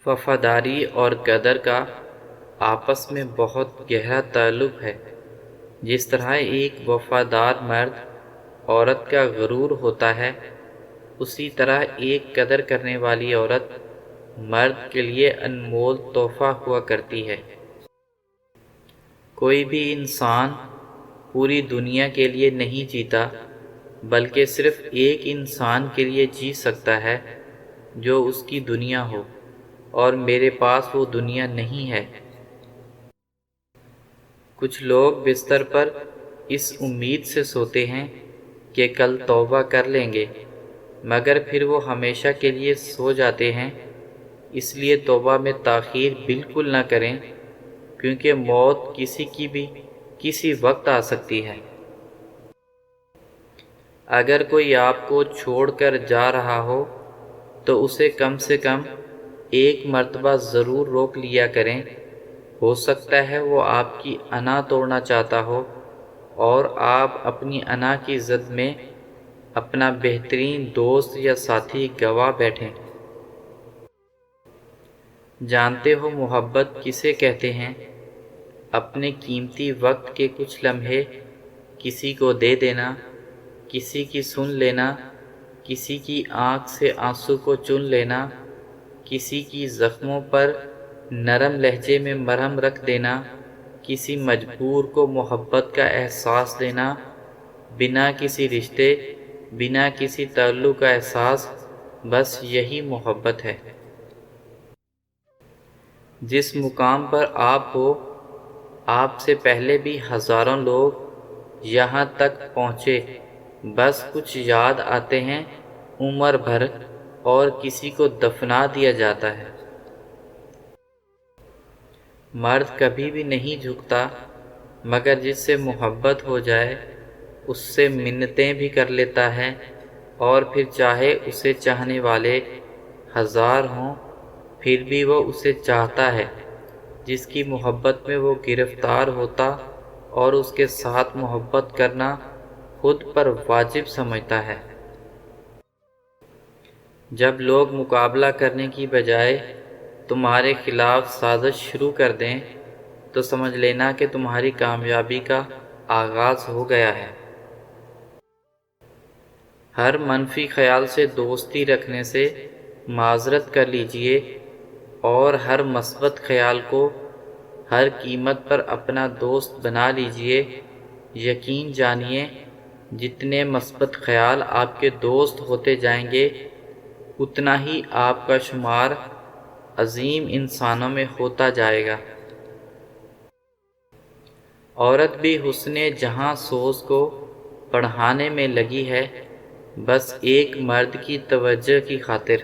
وفاداری اور قدر کا آپس میں بہت گہرا تعلق ہے۔ جس طرح ایک وفادار مرد عورت کا غرور ہوتا ہے، اسی طرح ایک قدر کرنے والی عورت مرد کے لیے انمول تحفہ ہوا کرتی ہے۔ کوئی بھی انسان پوری دنیا کے لیے نہیں جیتا، بلکہ صرف ایک انسان کے لیے جی سکتا ہے جو اس کی دنیا ہو، اور میرے پاس وہ دنیا نہیں ہے۔ کچھ لوگ بستر پر اس امید سے سوتے ہیں کہ کل توبہ کر لیں گے، مگر پھر وہ ہمیشہ کے لیے سو جاتے ہیں۔ اس لیے توبہ میں تاخیر بالکل نہ کریں، کیونکہ موت کسی کی بھی کسی وقت آ سکتی ہے۔ اگر کوئی آپ کو چھوڑ کر جا رہا ہو تو اسے کم سے کم ایک مرتبہ ضرور روک لیا کریں۔ ہو سکتا ہے وہ آپ کی انا توڑنا چاہتا ہو، اور آپ اپنی انا کی زد میں اپنا بہترین دوست یا ساتھی گوا بیٹھیں۔ جانتے ہو محبت کسے کہتے ہیں؟ اپنے قیمتی وقت کے کچھ لمحے کسی کو دے دینا، کسی کی سن لینا، کسی کی آنکھ سے آنسو کو چن لینا، کسی کی زخموں پر نرم لہجے میں مرہم رکھ دینا، کسی مجبور کو محبت کا احساس دینا، بنا کسی رشتے، بنا کسی تعلق کا احساس، بس یہی محبت ہے۔ جس مقام پر آپ ہو، آپ سے پہلے بھی ہزاروں لوگ یہاں تک پہنچے، بس کچھ یاد آتے ہیں عمر بھر، اور کسی کو دفنا دیا جاتا ہے۔ مرد کبھی بھی نہیں جھکتا، مگر جس سے محبت ہو جائے اس سے منتیں بھی کر لیتا ہے، اور پھر چاہے اسے چاہنے والے ہزار ہوں پھر بھی وہ اسے چاہتا ہے۔ جس کی محبت میں وہ گرفتار ہوتا اور اس کے ساتھ محبت کرنا خود پر واجب سمجھتا ہے۔ جب لوگ مقابلہ کرنے کی بجائے تمہارے خلاف سازش شروع کر دیں تو سمجھ لینا کہ تمہاری کامیابی کا آغاز ہو گیا ہے۔ ہر منفی خیال سے دوستی رکھنے سے معذرت کر لیجئے، اور ہر مثبت خیال کو ہر قیمت پر اپنا دوست بنا لیجئے۔ یقین جانیے، جتنے مثبت خیال آپ کے دوست ہوتے جائیں گے، اتنا ہی آپ کا شمار عظیم انسانوں میں ہوتا جائے گا۔ عورت بھی حسن جہاں سوز کو بڑھانے میں لگی ہے، بس ایک مرد کی توجہ کی خاطر۔